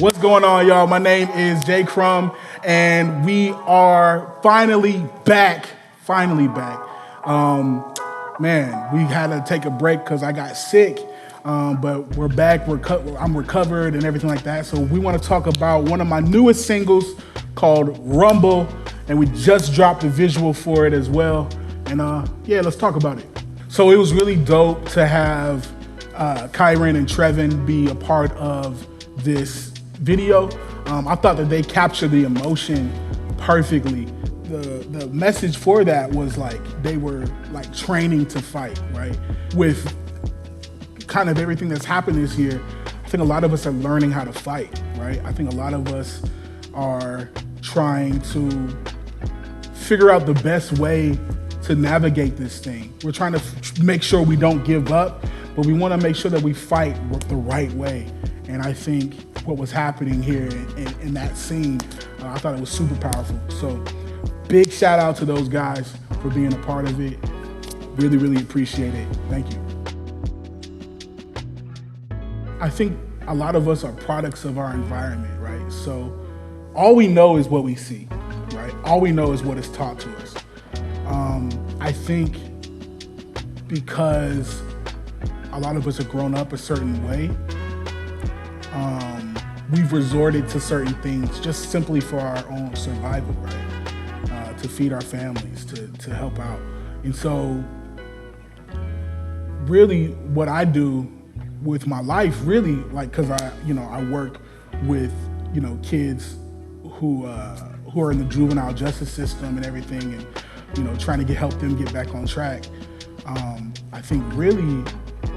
What's going on, y'all? My name is Crum, and we are finally back. Man, we had to take a break because I got sick, but we're back. I'm recovered and everything like that. So we want to talk about one of my newest singles called Rumble, and we just dropped a visual for it as well. And yeah, let's talk about it. So it was really dope to have Kyron and Trevin be a part of this video. I thought that they captured the emotion perfectly. The message for that was like they were like training to fight, right? With kind of everything that's happened this year, I think a lot of us are learning how to fight, right? I think a lot of us are trying to figure out the best way to navigate this thing. We're trying to make sure we don't give up, but we want to make sure that we fight the right way. And I think what was happening here in that scene, I thought it was super powerful. So big shout out to those guys for being a part of it. Really, really appreciate it. Thank you. I think a lot of us are products of our environment, right? So all we know is what we see, right? All we know is what is taught to us. I think because a lot of us have grown up a certain way, we've resorted to certain things just simply for our own survival, right? To feed our families, to help out. And so really what I do with my life, really, like, cause I work with, kids who are in the juvenile justice system and everything, and, trying to help them get back on track. I think really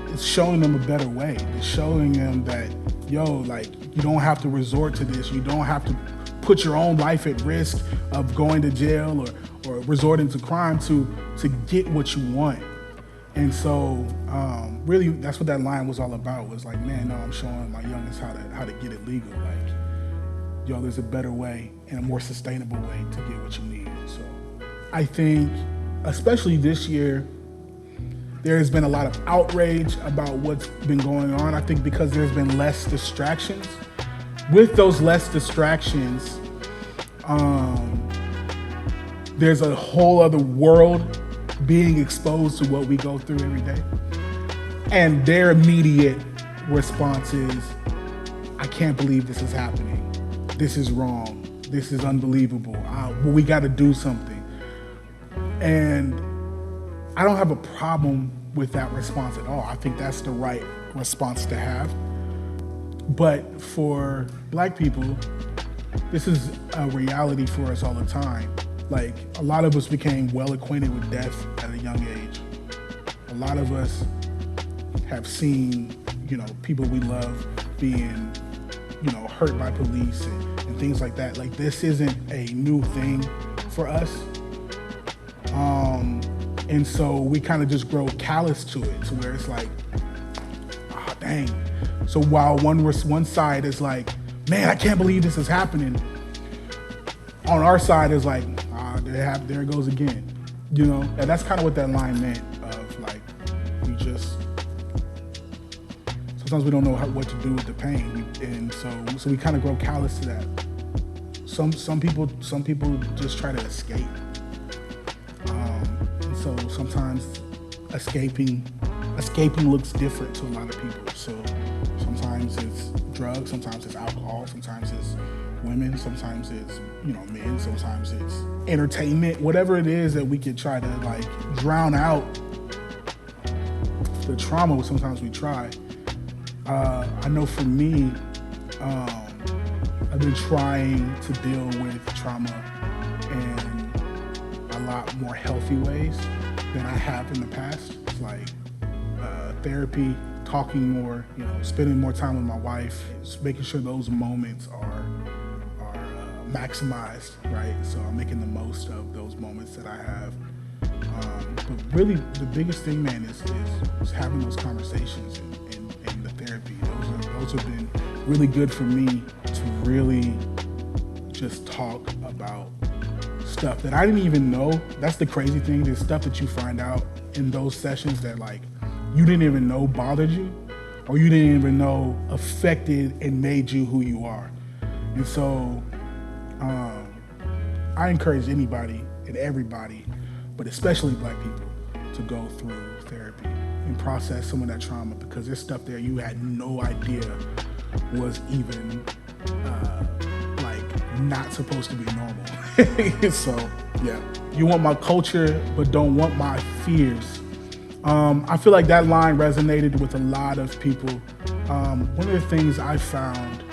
it's showing them a better way. It's showing them that, you don't have to resort to this. You don't have to put your own life at risk of going to jail or resorting to crime to get what you want. And so really that's what that line was all about, was like, man, no, I'm showing my youngest how to get it legal. Like, there's a better way and a more sustainable way to get what you need. So I think, especially this year, there has been a lot of outrage about what's been going on. I think because there's been less distractions. With those less distractions, there's a whole other world being exposed to what we go through every day. And their immediate response is, I can't believe this is happening. This is wrong. This is unbelievable. We got to do something. And I don't have a problem with that response at all. I think that's the right response to have. But for Black people, this is a reality for us all the time. Like, a lot of us became well acquainted with death at a young age. A lot of us have seen, people we love being, hurt by police and things like that. Like, this isn't a new thing for us. And so we kind of just grow callous to it, to where it's like, dang. So while one side is like, man, I can't believe this is happening, on our side is like, there it goes again, And that's kind of what that line meant, of like, sometimes we don't know what to do with the pain, and so we kind of grow callous to that. Some people just try to escape. So sometimes escaping looks different to a lot of people. So sometimes it's drugs, sometimes it's alcohol, sometimes it's women, sometimes it's men, sometimes it's entertainment, whatever it is that we could try to like drown out the trauma. Sometimes we try. I know for me, I've been trying to deal with trauma in a lot more healthy ways than I have in the past. It's like therapy, talking more, spending more time with my wife, just making sure those moments are maximized, right? So I'm making the most of those moments that I have. But really, the biggest thing, man, is having those conversations and the therapy. Those have been really good for me to really just talk about stuff that I didn't even know. That's the crazy thing. There's stuff that you find out in those sessions that like you didn't even know bothered you, or you didn't even know affected and made you who you are. And so I encourage anybody and everybody, but especially Black people, to go through therapy and process some of that trauma, because there's stuff there you had no idea was even like not supposed to be normal. So yeah, you want my culture, but don't want my fears. I feel like that line resonated with a lot of people. One of the things I found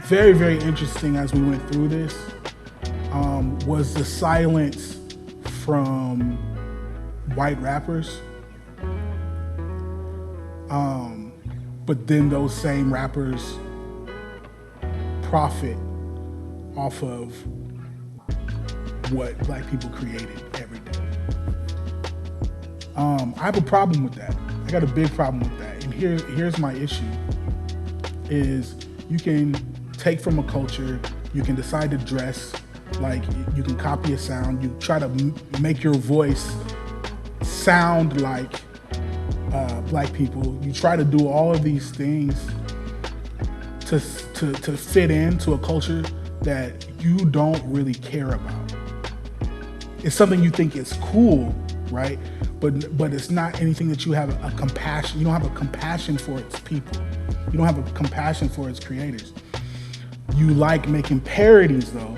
very, very interesting as we went through this was the silence from white rappers. But then those same rappers profit off of what Black people created every day. I have a problem with that. I got a big problem with that. And here's my issue, is you can take from a culture, you can decide to dress, like you can copy a sound, you try to make your voice sound like Black people. You try to do all of these things to fit into a culture that you don't really care about. It's something you think is cool, right? But it's not anything that you have a compassion. You don't have a compassion for its people. You don't have a compassion for its creators. You like making parodies though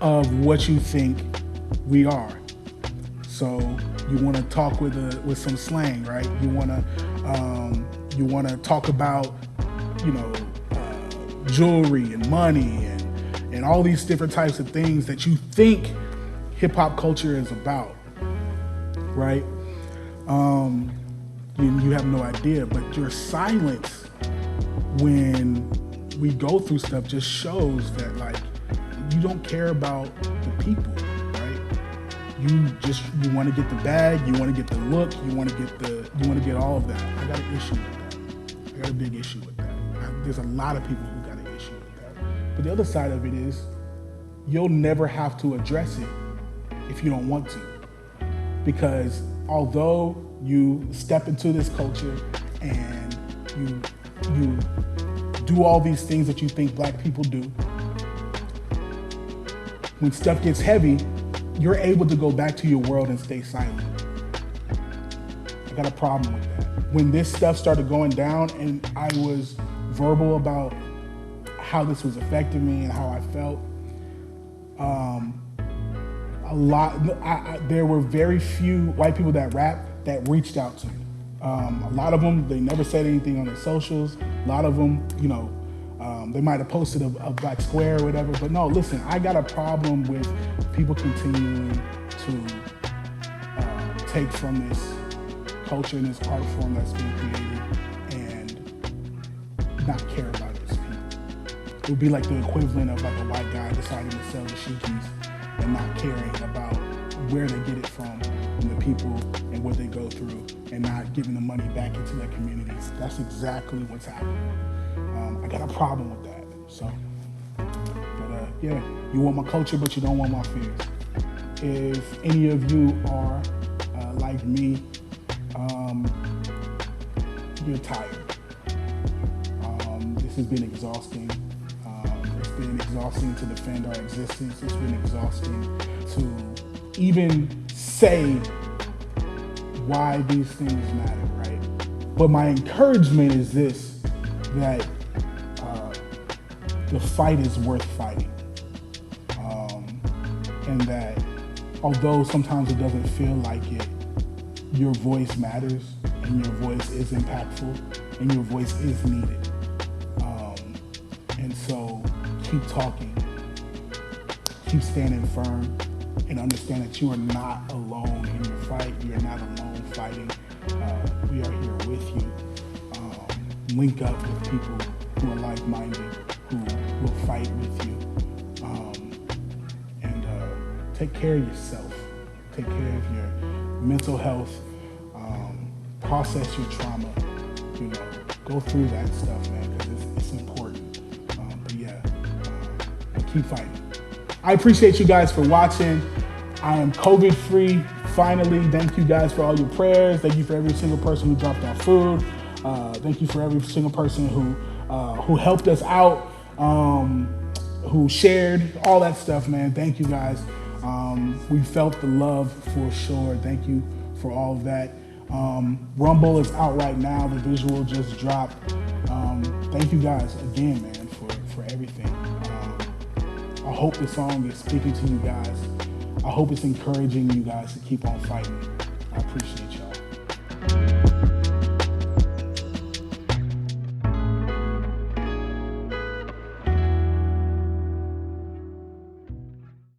of what you think we are. So you want to talk with some slang, right? You want to talk about, jewelry and money and all these different types of things that you think hip hop culture is about, right? You have no idea, but your silence when we go through stuff just shows that like you don't care about the people, right? You want to get the bag, you want to get the look, you want to get all of that. I got an issue with that. I got a big issue with that. There's a lot of people who got an issue with that. But the other side of it is you'll never have to address it if you don't want to. Because although you step into this culture and you do all these things that you think Black people do, when stuff gets heavy, you're able to go back to your world and stay silent. I got a problem with that. When this stuff started going down and I was verbal about how this was affecting me and how I felt, there were very few white people that rap that reached out to me. A lot of them, they never said anything on their socials. A lot of them, they might have posted a black square or whatever, but no, listen, I got a problem with people continuing to take from this culture and this art form that's been created and not care about its people. It would be like the equivalent of like a white guy deciding to sell the shikis and not caring about where they get it from and the people and what they go through and not giving the money back into their communities. That's exactly what's happening. I got a problem with that. So, but yeah, you want my culture, but you don't want my fears. If any of you are like me, you're tired. This has been exhausting. It's been exhausting to defend our existence. It's been exhausting to even say why these things matter, right? But my encouragement is this, that the fight is worth fighting. And that although sometimes it doesn't feel like it, your voice matters and your voice is impactful and your voice is needed. And so keep talking, keep standing firm, and understand that you are not alone in your fight. You're not alone fighting. We are here with you. Link up with people who are like-minded, who will fight with you. And take care of yourself. Take care of your mental health. Process your trauma. Go through that stuff, man, because it's important. But yeah, keep fighting. I appreciate you guys for watching. I am COVID-free, finally. Thank you guys for all your prayers. Thank you for every single person who dropped off food. Thank you for every single person who helped us out, who shared all that stuff, man. Thank you guys. We felt the love for sure. Thank you for all of that. Rumble is out right now. The visual just dropped. Thank you guys again, man, for everything. I hope the song is speaking to you guys. I hope it's encouraging you guys to keep on fighting. I appreciate you.